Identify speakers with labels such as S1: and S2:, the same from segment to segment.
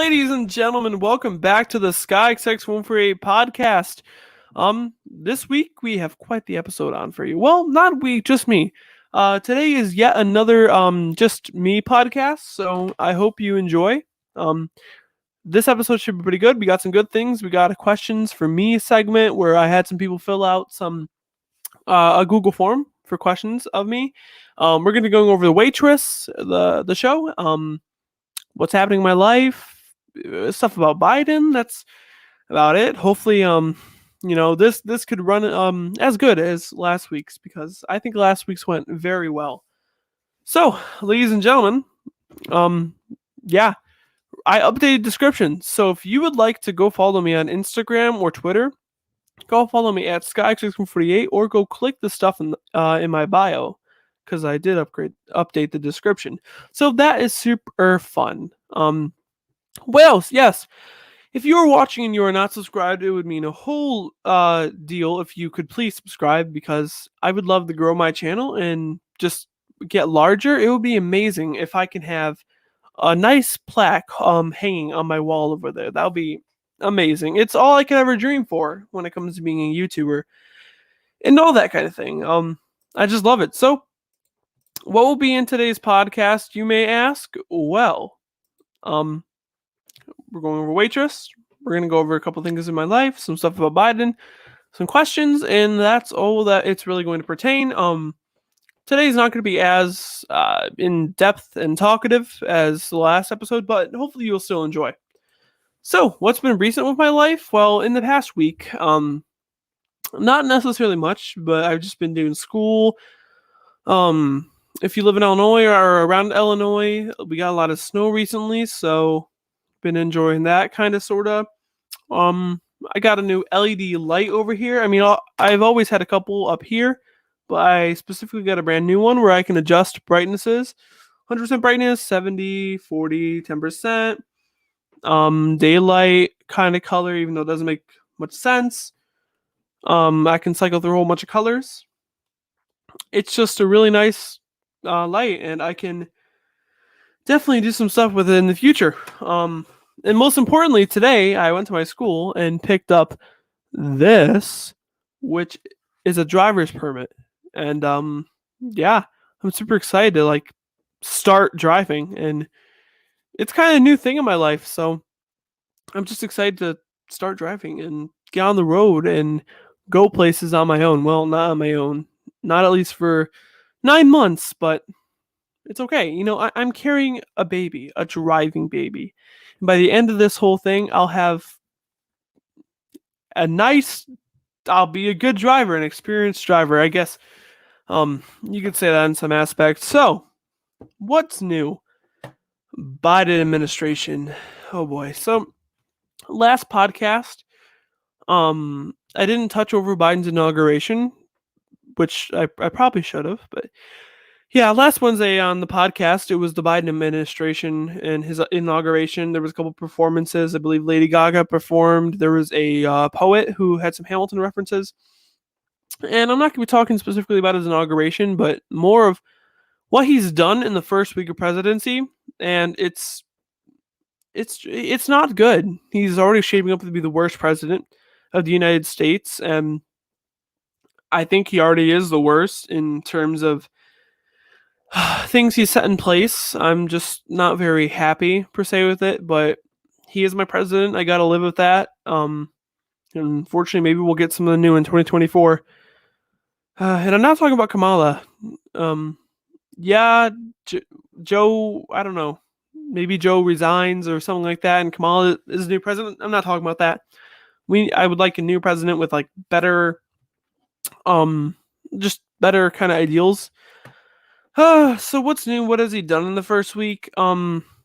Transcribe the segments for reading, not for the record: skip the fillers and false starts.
S1: Ladies and gentlemen, welcome back to the Skyxx148 Podcast. This week we have quite the episode on for you. Well, not we, just me. Today is yet another just me podcast, so I hope you enjoy. This episode should be pretty good. We got some good things. We got a questions for me segment where I had some people fill out a Google form for questions of me. We're going to be going over the Waitress, the show. What's happening in my life, stuff about Biden. That's about it. Hopefully, this could run as good as last week's, because I think last week's went very well. So, ladies and gentlemen, I updated description. So if you would like to go follow me on Instagram or Twitter, go follow me at Skyxx148, or go click the stuff in my bio, because I did update the description. So that is super fun. Yes, if you are watching and you are not subscribed, it would mean a whole deal if you could please subscribe, because I would love to grow my channel and just get larger. It would be amazing if I can have a nice plaque hanging on my wall over there. That would be amazing. It's all I could ever dream for when it comes to being a YouTuber and all that kind of thing. I just love it. So what will be in today's podcast, you may ask? Well, we're going over Waitress. We're going to go over a couple things in my life, some stuff about Biden, some questions, and that's all that it's really going to pertain. Today's not going to be as in-depth and talkative as the last episode, but hopefully you'll still enjoy. So, what's been recent with my life? Well, in the past week, not necessarily much, but I've just been doing school. If you live in Illinois or around Illinois, we got a lot of snow recently, so been enjoying that kind of, sort of. I got a new LED light over here. I mean, I've always had a couple up here, but I specifically got a brand new one where I can adjust brightnesses. 100% brightness, 70, 40, 10%. Daylight kind of color, even though it doesn't make much sense. I can cycle through a whole bunch of colors. It's just a really nice light, and I can definitely do some stuff with it in the future. And most importantly, today I went to my school and picked up this, which is a driver's permit. And I'm super excited to start driving, and it's kind of a new thing in my life. So I'm just excited to start driving and get on the road and go places on my own. Well, not on my own, not at least for 9 months, but it's okay. I'm carrying a baby, a driving baby. And by the end of this whole thing, I'll be a good driver, an experienced driver, I guess. You could say that in some aspects. So, what's new? Biden administration. Oh boy. So, last podcast, I didn't touch over Biden's inauguration, which I probably should have, but yeah, last Wednesday on the podcast, it was the Biden administration and his inauguration. There was a couple performances. I believe Lady Gaga performed. There was a poet who had some Hamilton references. And I'm not going to be talking specifically about his inauguration, but more of what he's done in the first week of presidency. And it's not good. He's already shaping up to be the worst president of the United States. And I think he already is the worst in terms of things he's set in place. I'm just not very happy per se with it, but he is my president. I gotta live with that. And unfortunately, maybe we'll get something new in 2024. And I'm not talking about Kamala. Joe, I don't know. Maybe Joe resigns or something like that, and Kamala is the new president. I'm not talking about that. I would like a new president with better, just better kind of ideals. So what's new? What has he done in the first week?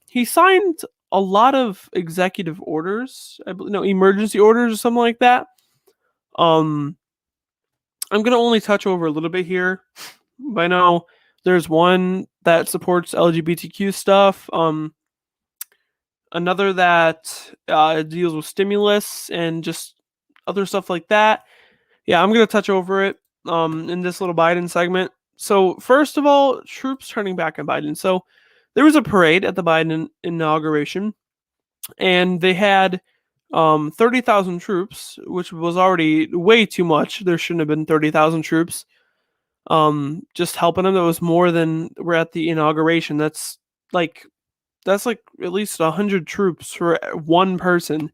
S1: He signed a lot of executive orders, emergency orders or something like that. I'm gonna only touch over a little bit here. I know there's one that supports LGBTQ stuff. Another that deals with stimulus and just other stuff like that. Yeah, I'm gonna touch over it in this little Biden segment. So first of all, troops turning back on Biden. So there was a parade at the Biden inauguration, and they had 30,000 troops, which was already way too much. There shouldn't have been 30,000 troops just helping them. That was more than we're at the inauguration. Like that's like at least 100 troops for one person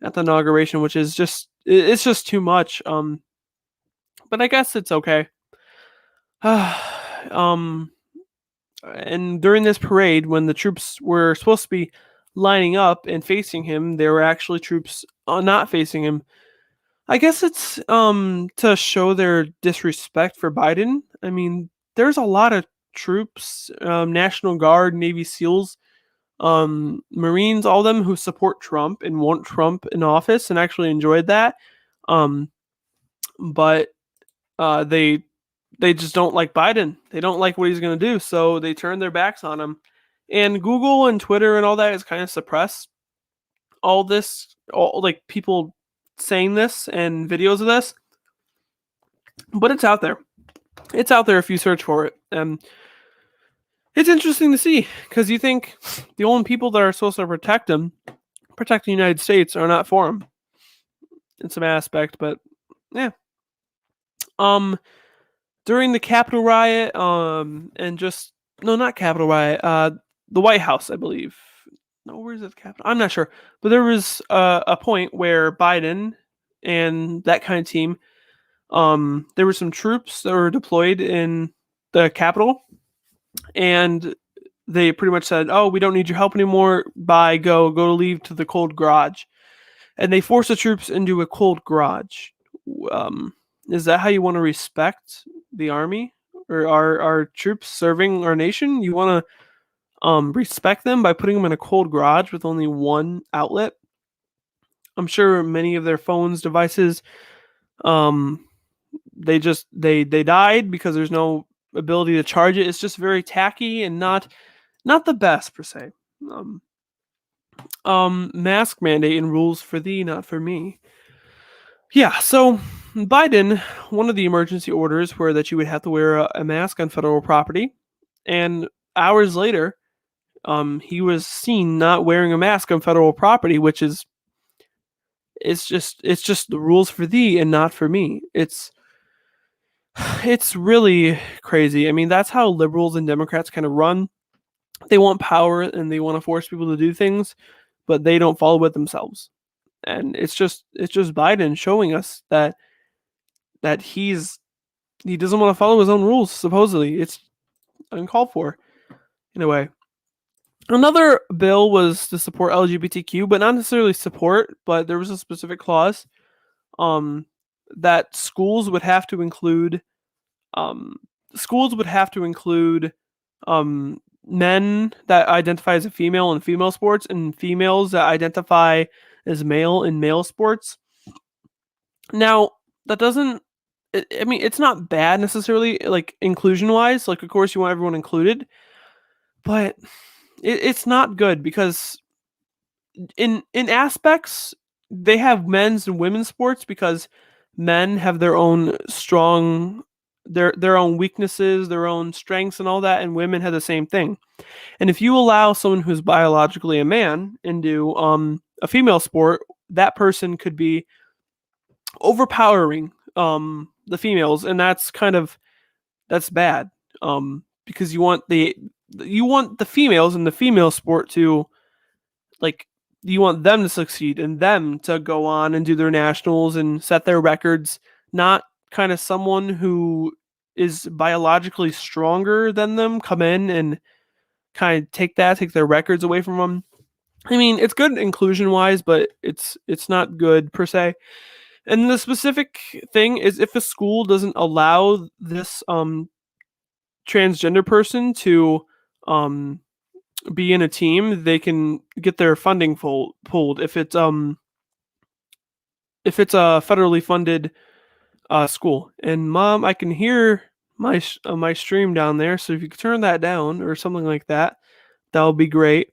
S1: at the inauguration, which is it's just too much. But I guess it's okay. um, and during this parade, when the troops were supposed to be lining up and facing him, there were actually troops not facing him. I guess it's to show their disrespect for Biden. I mean, there's a lot of troops, National Guard, Navy SEALs, Marines, all of them who support Trump and want Trump in office and actually enjoyed that. But they just don't like Biden. They don't like what he's going to do, so they turn their backs on him. And Google and Twitter and all that is kind of suppressed all this, all like people saying this and videos of this, but it's out there. It's out there if you search for it. And it's interesting to see because you think the only people that are supposed to protect him, protect the United States, are not for him in some aspect. But yeah, during the Capitol riot, and just no, not Capitol riot, the White House, I believe. No, where's the Capitol? I'm not sure, but there was a point where Biden and that kind of team, there were some troops that were deployed in the Capitol, and they pretty much said, "Oh, we don't need your help anymore. Bye, go leave to the cold garage," and they forced the troops into a cold garage. Is that how you want to respect the army or our troops serving our nation? You want to respect them by putting them in a cold garage with only one outlet? I'm sure many of their phones, devices, they died because there's no ability to charge it. It's just very tacky and not the best per se. Mask mandate and rules for thee, not for me. Yeah, so Biden, one of the emergency orders were that you would have to wear a mask on federal property, and hours later, he was seen not wearing a mask on federal property, which is it's just the rules for thee and not for me. It's really crazy. I mean, that's how liberals and Democrats kind of run. They want power and they want to force people to do things, but they don't follow it themselves. And it's just Biden showing us that he doesn't want to follow his own rules. Supposedly, it's uncalled for in a way. Another bill was to support LGBTQ, but not necessarily support. But there was a specific clause that schools would have to include men that identify as a female in female sports and females that identify as male in male sports. Now, that doesn't, I mean, it's not bad necessarily, like inclusion wise. Like, of course, you want everyone included, but it's not good because in aspects they have men's and women's sports because men have their own strong, their own weaknesses, their own strengths, and all that, and women have the same thing. And if you allow someone who's biologically a man into a female sport, that person could be overpowering the females, and that's bad. Because you want the females in the female sport to, like, you want them to succeed and them to go on and do their nationals and set their records, not kind of someone who is biologically stronger than them come in and kind of take their records away from them. I mean, it's good inclusion wise, but it's not good per se. And the specific thing is, if a school doesn't allow this transgender person to be in a team, they can get their funding pulled. If it's a federally funded school. And Mom, I can hear my stream down there, so if you could turn that down or something like that, that would be great.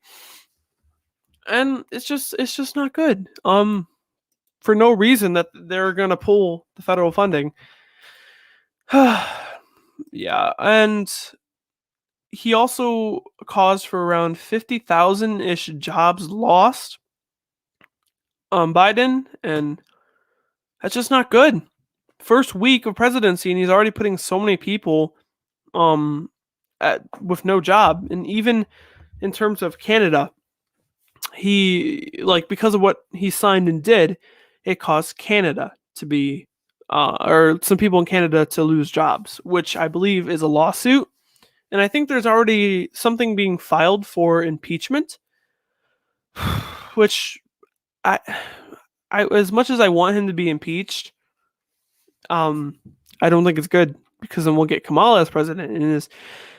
S1: And it's just not good. For no reason that they're gonna pull the federal funding. Yeah, and he also caused for around 50,000-ish jobs lost Biden, and that's just not good. First week of presidency, and he's already putting so many people with no job. And even in terms of Canada, because of what he signed and did, it caused Canada to be or some people in Canada to lose jobs, which I believe is a lawsuit. And I think there's already something being filed for impeachment, which I as much as I want him to be impeached, I don't think it's good, because then we'll get Kamala as president. And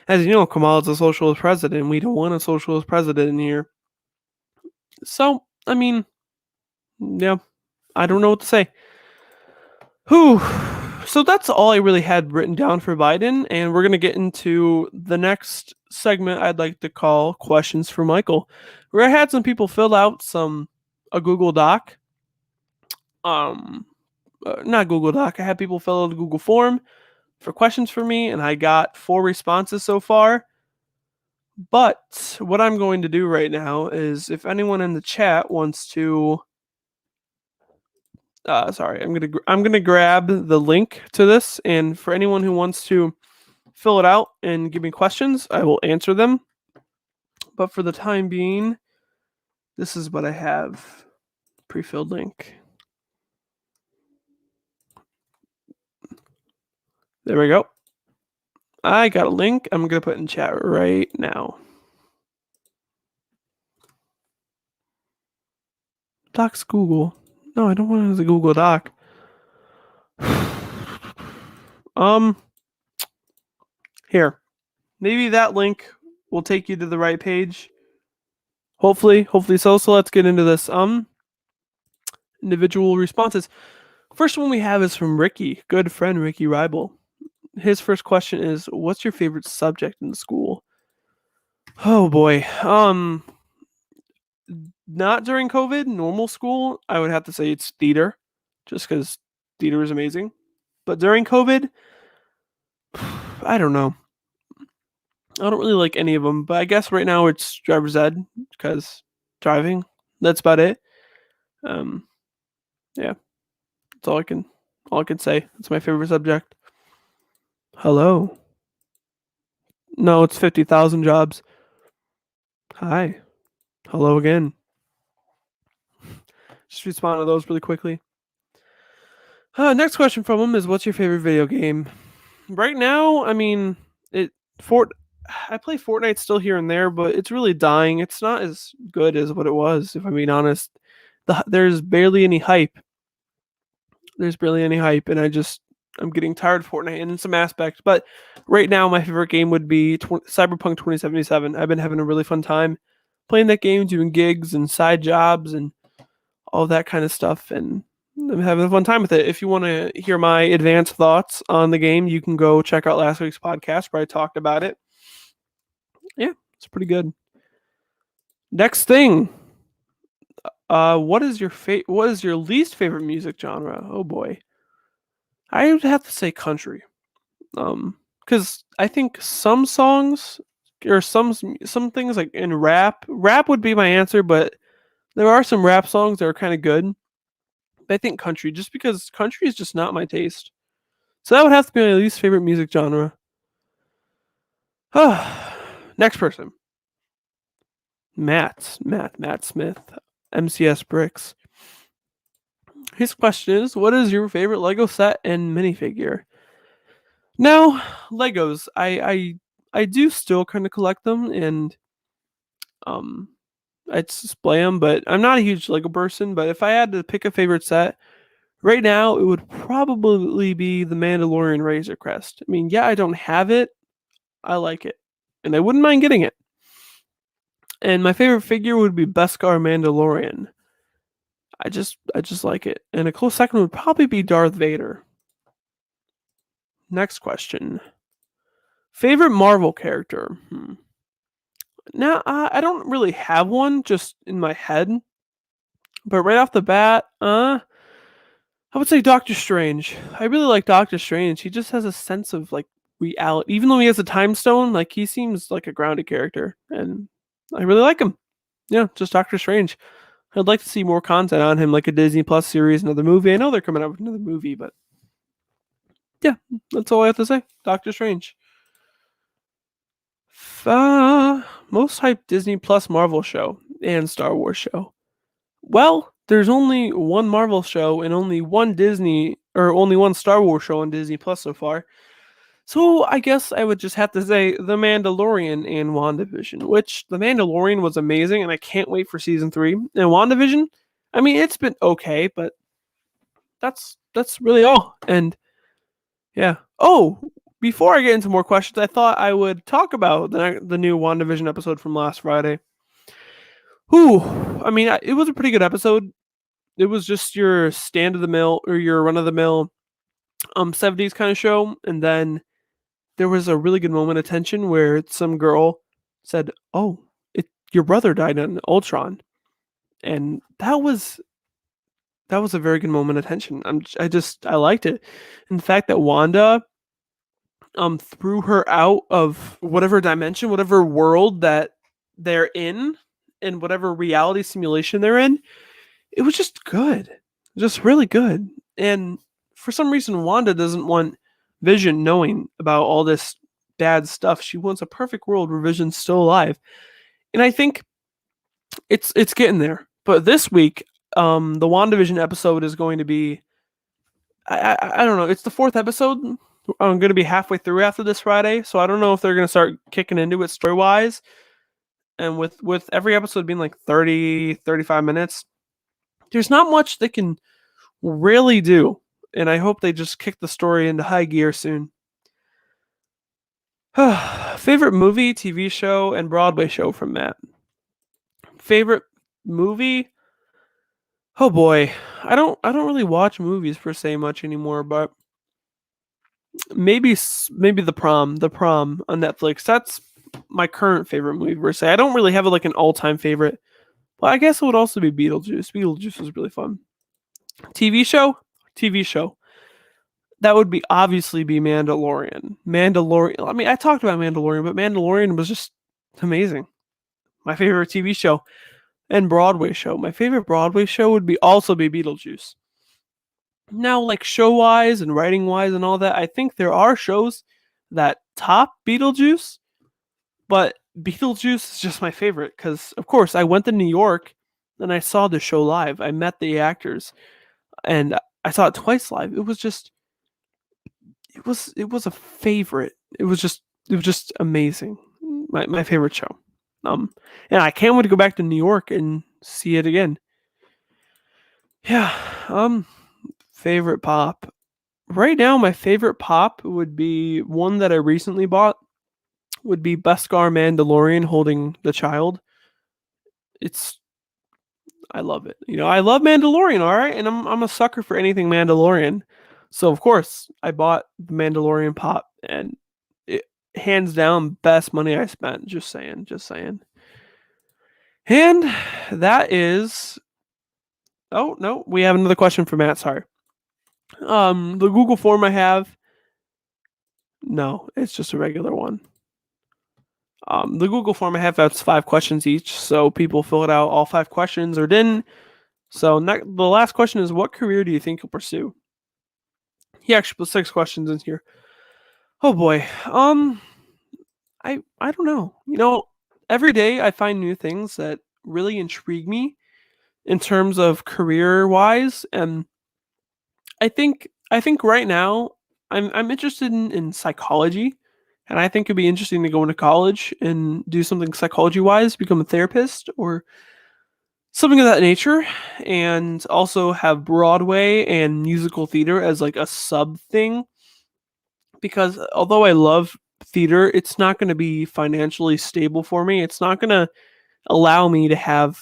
S1: as you know, Kamala's a socialist president. We don't want a socialist president in here. So, I mean, yeah, I don't know what to say. Whew. So that's all I really had written down for Biden, and we're going to get into the next segment I'd like to call Questions for Michael, where I had some people fill out a Google Doc. Not Google Doc. I had people fill out a Google form for questions for me, and I got 4 responses so far. But what I'm going to do right now is, if anyone in the chat wants to, I'm gonna grab the link to this, and for anyone who wants to fill it out and give me questions, I will answer them. But for the time being, this is what I have: pre-filled link. There we go. I got a link. I'm gonna put it in chat right now. Docs Google. No, I don't want it as a Google Doc. Here. Maybe that link will take you to the right page. Hopefully so. So let's get into this. Individual responses. First one we have is from Ricky, good friend Ricky Ribel. His first question is, what's your favorite subject in school? Oh boy. Not during COVID, normal school, I would have to say it's theater, just because theater is amazing. But during COVID, I don't know. I don't really like any of them, but I guess right now it's driver's ed, because driving, that's about it. Yeah, that's all I can say. It's my favorite subject. Hello. No, it's 50,000 jobs. Hi. Hello again. Just respond to those really quickly. Next question from him is, what's your favorite video game? Right now, I mean, I play Fortnite still here and there, but it's really dying. It's not as good as what it was, if I'm being honest. There's barely any hype. And I'm getting tired of Fortnite in some aspects. But right now, my favorite game would be Cyberpunk 2077. I've been having a really fun time playing that game, doing gigs and side jobs and all that kind of stuff, and I'm having a fun time with it. If you want to hear my advanced thoughts on the game, you can go check out last week's podcast where I talked about it. Yeah, it's pretty good. Next thing, what is your least favorite music genre? Oh boy, I would have to say country, because I think some songs or some things like in rap would be my answer, but there are some rap songs that are kind of good. But I think country, just because country is just not my taste. So that would have to be my least favorite music genre. Next person. Matt Smith, MCS Bricks. His question is, what is your favorite Lego set and minifigure? Now, Legos, I do still kind of collect them, and I display them, but I'm not a huge Lego person. But if I had to pick a favorite set right now, it would probably be the Mandalorian Razor Crest. I mean, yeah, I don't have it. I like it, and I wouldn't mind getting it. And my favorite figure would be Beskar Mandalorian. I just like it. And a close second would probably be Darth Vader. Next question. Favorite Marvel character? Now, I don't really have one just in my head. But right off the bat, I would say Doctor Strange. I really like Doctor Strange. He just has a sense of like reality. Even though he has a time stone, like he seems like a grounded character. And I really like him. Yeah, just Doctor Strange. I'd like to see more content on him, like a Disney Plus series, another movie. I know they're coming out with another movie, but yeah, that's all I have to say. Doctor Strange. Most hyped Disney Plus Marvel show and Star Wars show. Well, there's only one Marvel show and only one Star Wars show on Disney Plus so far. So I guess I would just have to say The Mandalorian and WandaVision, which The Mandalorian was amazing and I can't wait for season 3. And WandaVision, I mean, it's been okay, but that's really all. And yeah. Oh, before I get into more questions, I thought I would talk about the new WandaVision episode from last Friday. Whew. I mean, it was a pretty good episode. It was just your stand-of-the-mill or your run-of-the-mill 70s kind of show, and then there was a really good moment of tension where some girl said, "Oh, your brother died in Ultron," and that was a very good moment of tension. I liked it. And the fact that Wanda threw her out of whatever dimension, whatever world that they're in, and whatever reality simulation they're in, it was just good. Just really good. And for some reason, Wanda doesn't want Vision knowing about all this bad stuff. She wants a perfect world where Vision's still alive. And I think it's getting there. But this week, the WandaVision episode is going to be, I don't know, it's the 4th episode. I'm going to be halfway through after this Friday, so I don't know if they're going to start kicking into it story-wise. And with every episode being like 30, 35 minutes, there's not much they can really do. And I hope they just kick the story into high gear soon. Favorite movie, TV show, and Broadway show from Matt. Favorite movie? Oh boy, I don't really watch movies per se much anymore, but maybe the prom on Netflix. That's my current favorite movie per se. I don't really have like an all-time favorite, but I guess it would also be Beetlejuice. Beetlejuice was really fun. TV show. That would obviously be Mandalorian. I mean, I talked about Mandalorian, but Mandalorian was just amazing. My favorite TV show and Broadway show. My favorite Broadway show would also be Beetlejuice. Now, like show-wise and writing-wise and all that, I think there are shows that top Beetlejuice, but Beetlejuice is just my favorite because, of course, I went to New York and I saw the show live. I met the actors, and I saw it twice live. It was a favorite. It was just amazing. My favorite show. And I can't wait to go back to New York and see it again. Yeah. Favorite pop. Right now, my favorite pop would be one that I recently bought. Would be Beskar Mandalorian holding the child. I love it. I love Mandalorian, all right? And I'm a sucker for anything Mandalorian. So, of course, I bought the Mandalorian pop, and it, hands down, best money I spent. Just saying. And that is... Oh, no, we have another question for Matt, sorry. The Google form I have... No, it's just a regular one. The Google form I have has 5 questions each, so people fill it out all 5 questions or didn't. So the last question is, what career do you think you'll pursue? He actually put 6 questions in here. Oh boy. I don't know. Every day I find new things that really intrigue me in terms of career-wise, and I think right now I'm interested in psychology. And I think it'd be interesting to go into college and do something psychology-wise, become a therapist or something of that nature, and also have Broadway and musical theater as like a sub thing. Because although I love theater, it's not going to be financially stable for me. It's not going to allow me to have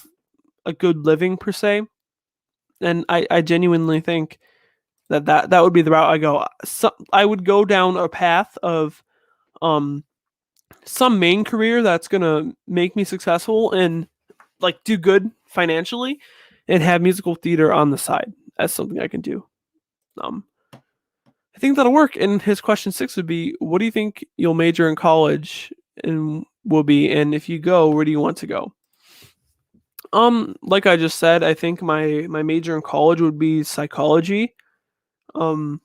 S1: a good living per se. And I genuinely think that would be the route I go. So I would go down a path of some main career that's gonna make me successful and like do good financially, and have musical theater on the side as something I can do. I think that'll work. And his question 6 would be, what do you think you'll major in college and will be, and if you go, where do you want to go? Like I just said, I think my major in college would be psychology. Um,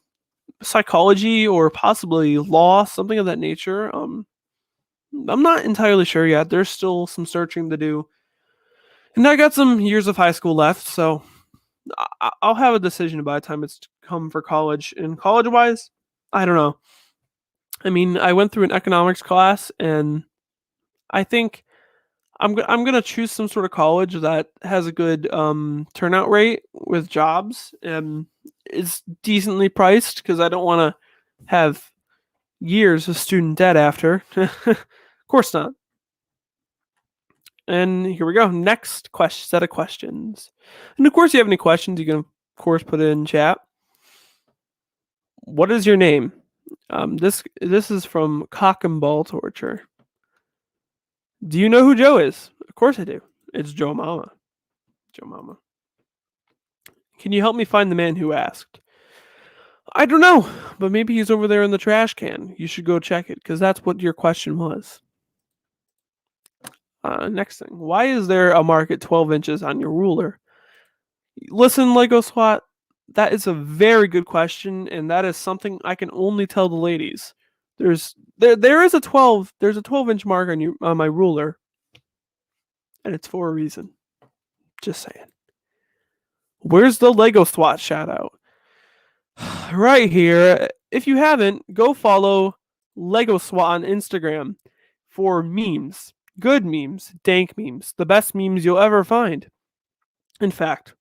S1: Psychology or possibly law, something of that nature. I'm not entirely sure yet. There's still some searching to do, and I got some years of high school left, so I'll have a decision by the time it's come for college. And college-wise, I don't know. I mean, I went through an economics class, and I think I'm gonna choose some sort of college that has a good turnout rate with jobs and is decently priced because I don't want to have years of student debt after. Of course not. And here we go. Next set of questions. And of course, if you have any questions, you can of course put it in chat. What is your name? This is from Cock and Ball Torture. Do you know who Joe is? Of course I do. It's Joe Mama. Joe Mama. Can you help me find the man who asked? I don't know, but maybe he's over there in the trash can. You should go check it, because that's what your question was. Next thing. Why is there a mark at 12 inches on your ruler? Listen, Lego SWAT, that is a very good question, and that is something I can only tell the ladies. There is a 12-inch mark on my ruler, and it's for a reason. Just saying. Where's the Lego SWAT shout out? Right here. If you haven't, go follow Lego SWAT on Instagram for memes. Good memes, dank memes, the best memes you'll ever find. In fact,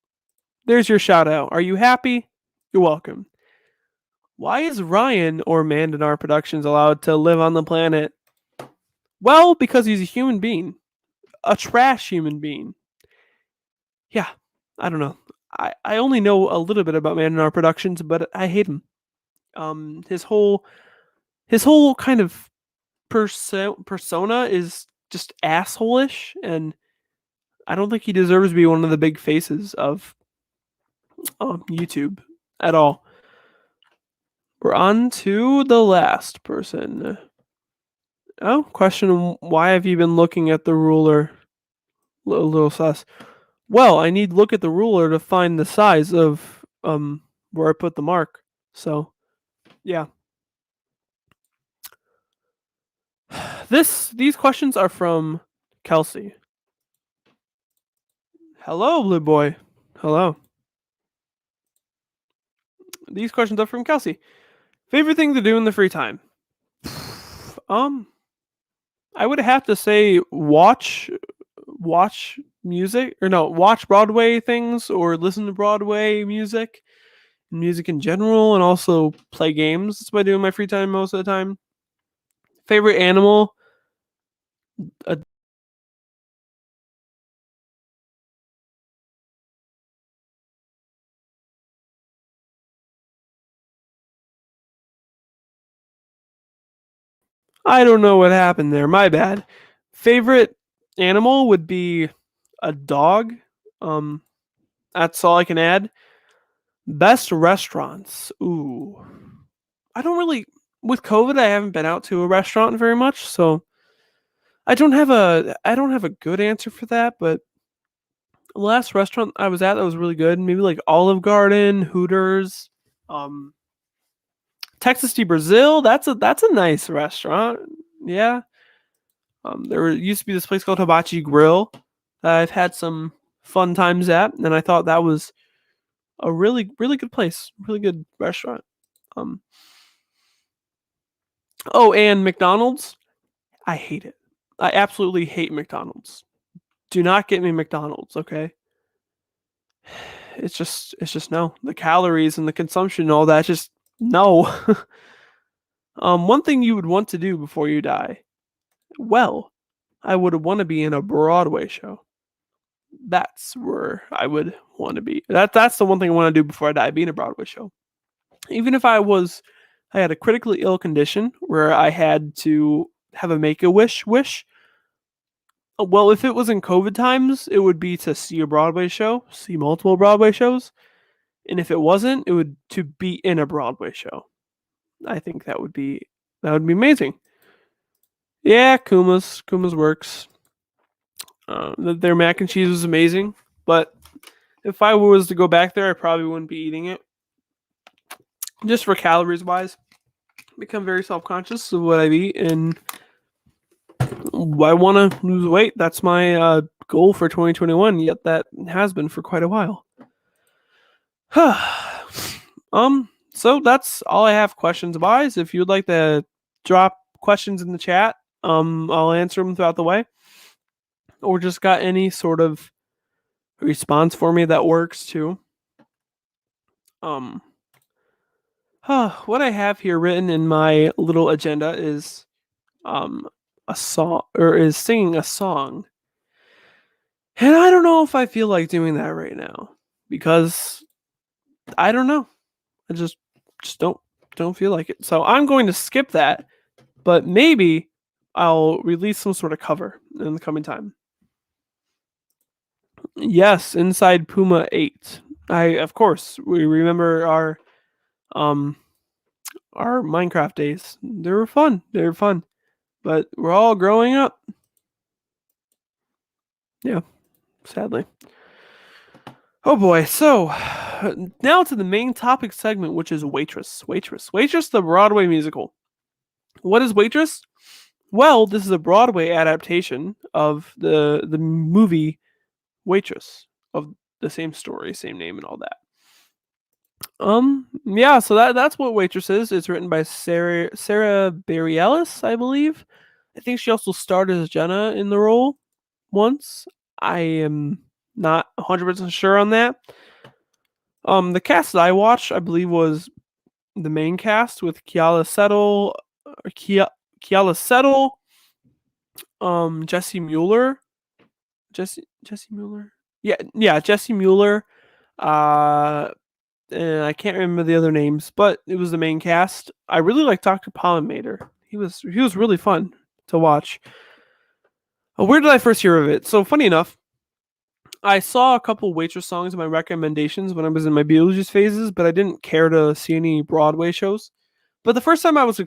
S1: there's your shout out. Are you happy? You're welcome. Why is Ryan or Mandanar Productions allowed to live on the planet? Well, because he's a human being. A trash human being. Yeah, I don't know. I only know a little bit about Mandanar Productions, but I hate him. His whole kind of persona is just asshole-ish, and I don't think he deserves to be one of the big faces of YouTube at all. We're on to the last person. Oh, question: why have you been looking at the ruler? A little sus. Well, I need to look at the ruler to find the size of where I put the mark. So, yeah. These questions are from Kelsey. Hello, Blue Boy. Hello. These questions are from Kelsey. Favorite thing to do in the free time? I would have to say watch music, or no, watch Broadway things, or listen to Broadway music in general, and also play games. That's what I do in my free time most of the time. Favorite animal? I don't know what happened there. My bad. Favorite animal would be a dog. That's all I can add. Best restaurants. Ooh. I don't really, with COVID, I haven't been out to a restaurant very much, so I don't have a good answer for that, but the last restaurant I was at that was really good, maybe like Olive Garden, Hooters, Texas de Brazil. That's a nice restaurant. Yeah. There used to be this place called Hibachi Grill that I've had some fun times at, and I thought that was a really, really good place, really good restaurant. Oh, and McDonald's. I hate it. I absolutely hate McDonald's. Do not get me McDonald's, okay? It's just no. The calories and the consumption and all that, just no. One thing you would want to do before you die. Well, I would want to be in a Broadway show. That's where I would want to be. That's the one thing I want to do before I die, be in a Broadway show. Even if I had a critically ill condition where I had to have a Make-A-Wish wish. Well, if it was in COVID times, it would be to see a Broadway show, see multiple Broadway shows. And if it wasn't, it would to be in a Broadway show. I think that would be amazing. Yeah, Kuma's works. Their mac and cheese was amazing, but if I was to go back there, I probably wouldn't be eating it. Just for calories wise, become very self conscious of what I eat, and I want to lose weight. That's my goal for 2021. Yet that has been for quite a while. So that's all I have questions wise. If you'd like to drop questions in the chat, I'll answer them throughout the way. Or just got any sort of response for me that works too. What I have here written in my little agenda is a song, or is singing a song. And I don't know if I feel like doing that right now, because I don't know. I just don't feel like it. So I'm going to skip that, but maybe I'll release some sort of cover in the coming time. Yes, Inside Puma 8. Of course, we remember our Minecraft days. They were fun. But we're all growing up. Yeah, sadly. Oh boy. So, now to the main topic segment, which is Waitress, the Broadway musical. What is Waitress? Well, this is a Broadway adaptation of the movie Waitress, of the same story, same name, and all that. Yeah, so that's what Waitress is. It's written by Sarah Bareilles, I believe. I think she also starred as Jenna in the role once. I am not 100% sure on that. The cast that I watched, I believe, was the main cast with Kiala Settle, Jesse Mueller. Jesse Mueller? Yeah, Jesse Mueller. And I can't remember the other names, but it was the main cast. I really like Dr. Pollinator. He was really fun to watch. Where did I first hear of it? So funny enough, I saw a couple Waitress songs in my recommendations when I was in my Beetlejuice phases, but I didn't care to see any Broadway shows. But the first time I was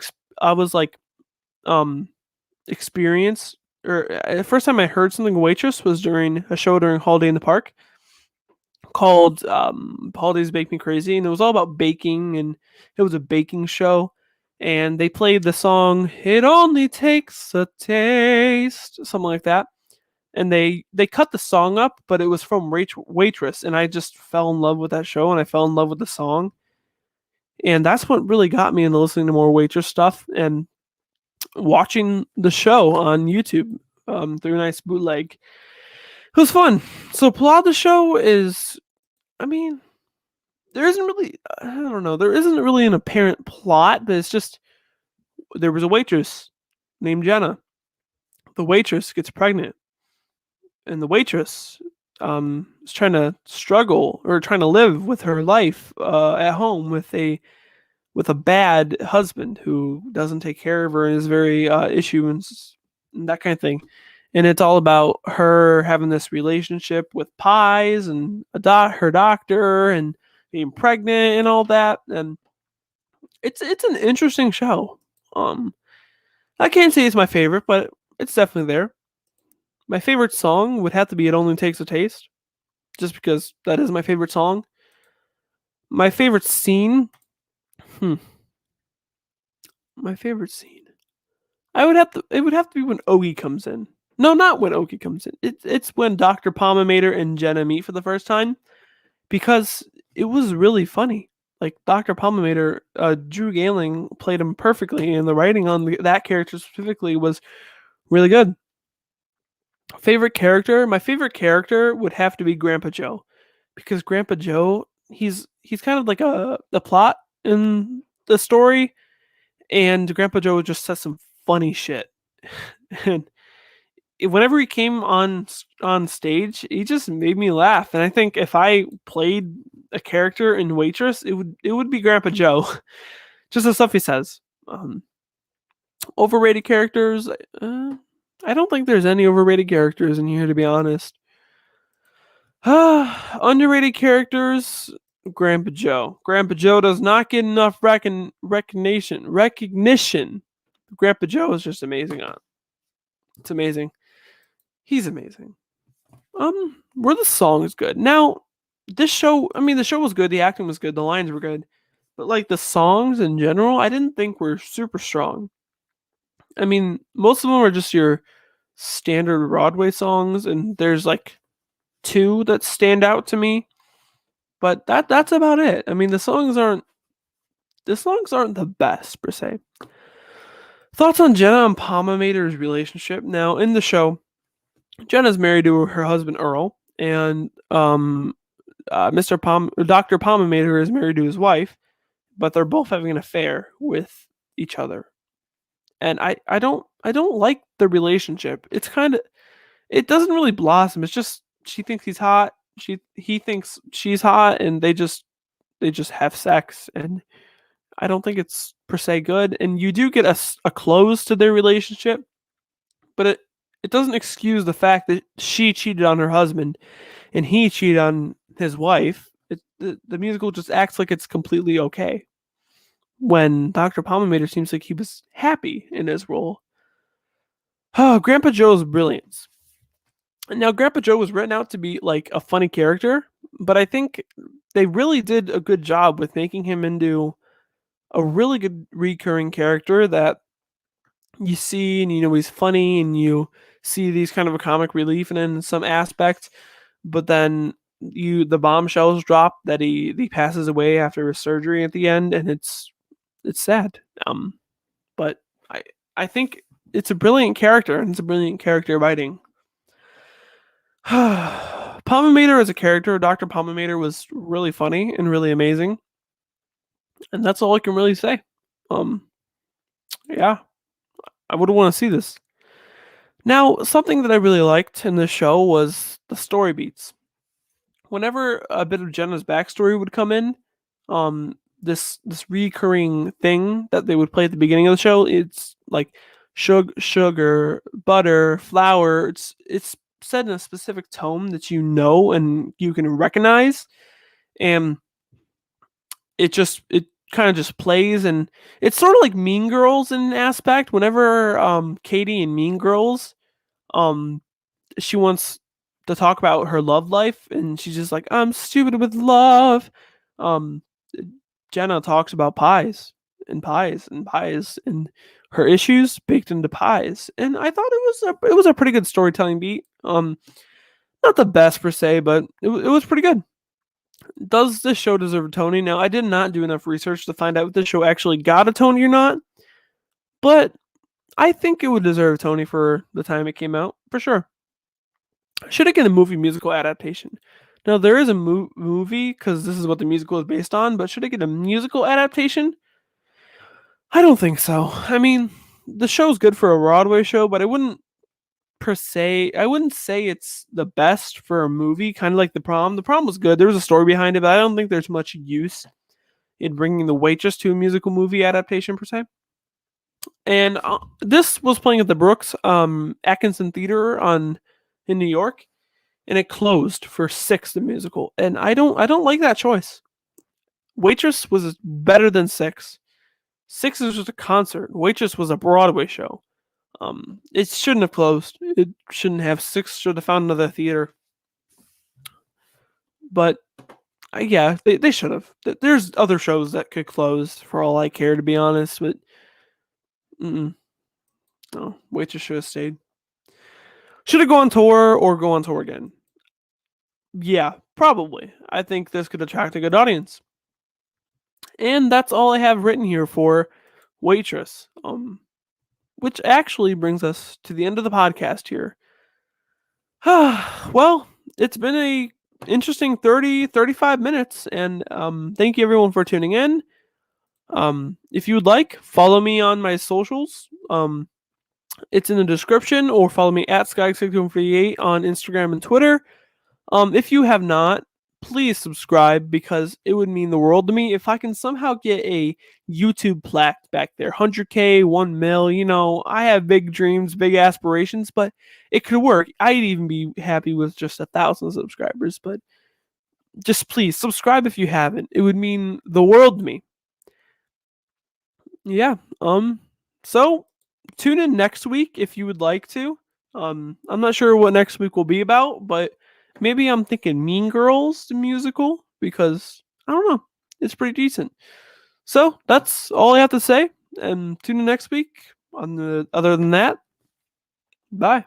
S1: experienced, or the first time I heard something Waitress was during a show during Holiday in the Park called Holidays Bake Me Crazy, and it was all about baking, and it was a baking show, and they played the song "It Only Takes a Taste," something like that, and they cut the song up, but it was from Waitress, and I just fell in love with that show, and I fell in love with the song, and that's what really got me into listening to more Waitress stuff and watching the show on YouTube through a nice bootleg. It was fun. So plot of the show is, I mean, there isn't really, I don't know, there isn't really an apparent plot, but it's just, there was a waitress named Jenna. The waitress gets pregnant, and the waitress is trying to struggle, or trying to live with her life at home with a bad husband who doesn't take care of her and is very issue and that kind of thing. And it's all about her having this relationship with pies and her doctor and being pregnant and all that. And it's an interesting show. I can't say it's my favorite, but it's definitely there. My favorite song would have to be "It Only Takes a Taste," just because that is my favorite song. My favorite scene. My favorite scene. It would have to be when Ogie comes in. No, not when Ogie comes in. It's when Dr. Pollinator and Jenna meet for the first time, because it was really funny. Like, Dr. Pollinator, Drew Gehling played him perfectly, and the writing on that character specifically was really good. Favorite character? My favorite character would have to be Grandpa Joe, because Grandpa Joe, he's kind of like a plot in the story, and Grandpa Joe just says some funny shit. And whenever he came on stage, he just made me laugh. And I think if I played a character in Waitress, it would be Grandpa Joe. Just the stuff he says. Overrated characters? I don't think there's any overrated characters in here, to be honest. Underrated characters? Grandpa Joe. Grandpa Joe does not get enough recognition. Grandpa Joe is just amazing on it. It's amazing. He's amazing. Were the songs good? Now, this show, I mean, the show was good, the acting was good, the lines were good, but like the songs in general, I didn't think were super strong. I mean, most of them are just your standard Broadway songs, and there's like two that stand out to me, but that's about it. I mean, the songs aren't the best per se. Thoughts on Jenna and Palma Mater's relationship? Now, in the show, Jenna's married to her husband Earl, and Dr. Palma Mater is married to his wife, but they're both having an affair with each other. And I don't like the relationship. It doesn't really blossom. It's just she thinks he's hot, he thinks she's hot, and they just have sex, and I don't think it's per se good. And you do get a close to their relationship, but it doesn't excuse the fact that she cheated on her husband and he cheated on his wife. The musical just acts like it's completely okay when Dr. Palmamater seems like he was happy in his role. Grandpa Joe's brilliance. Now, Grandpa Joe was written out to be like a funny character, but I think they really did a good job with making him into a really good recurring character that you see, and he's funny, and you see these kind of a comic relief in some aspects, but then the bombshells drop that he passes away after his surgery at the end, and it's sad. But I think it's a brilliant character, and it's a brilliant character writing. Palmamater as a character, Dr. Palmamater was really funny and really amazing. And that's all I can really say. Yeah, I would want to see this. Now, something that I really liked in this show was the story beats. Whenever a bit of Jenna's backstory would come in, this recurring thing that they would play at the beginning of the show, it's like sugar, butter, flour. It's said in a specific tone that and you can recognize, and it kind of just plays, and it's sort of like Mean Girls in an aspect. Whenever Katie in Mean Girls, she wants to talk about her love life, and she's just like, I'm stupid with love. Um, Jenna talks about pies and pies and pies and her issues baked into pies, and I thought it was a pretty good storytelling beat. Not the best per se, but it was pretty good. Does this show deserve a Tony? Now, I did not do enough research to find out if this show actually got a Tony or not, but I think it would deserve a Tony for the time it came out, for sure. Should it get a movie musical adaptation? Now, there is a movie, because this is what the musical is based on, but should it get a musical adaptation? I don't think so. I mean, the show's good for a Broadway show, but I wouldn't say it's the best for a movie, kind of like The Prom. The Prom was good. There was a story behind it, but I don't think there's much use in bringing The Waitress to a musical movie adaptation, per se. And this was playing at the Brooks Atkinson Theater in New York, and it closed for Six, the musical. And I don't like that choice. Waitress was better than Six. Six is just a concert. Waitress was a Broadway show. It shouldn't have closed. It shouldn't have. Six should have found another theater. But yeah, they should have. There's other shows that could close for all I care, to be honest. But no, Waitress should have stayed. Should it go on tour or go on tour again? Yeah, probably. I think this could attract a good audience. And that's all I have written here for Waitress. Which actually brings us to the end of the podcast here. Well, it's been a interesting 35 minutes, and thank you everyone for tuning in. If you would like, follow me on my socials. It's in the description, or follow me at Skyxx148 on Instagram and Twitter. If you have not, please subscribe, because it would mean the world to me if I can somehow get a YouTube plaque back there. 100K, 1 mil, I have big dreams, big aspirations, but it could work. I'd even be happy with just 1,000 subscribers, but just please subscribe if you haven't. It would mean the world to me. Yeah. So tune in next week if you would like to. I'm not sure what next week will be about, but Maybe I'm thinking Mean Girls, the musical, because I don't know, it's pretty decent. So that's all I have to say. And tune in next week. Other than that, bye.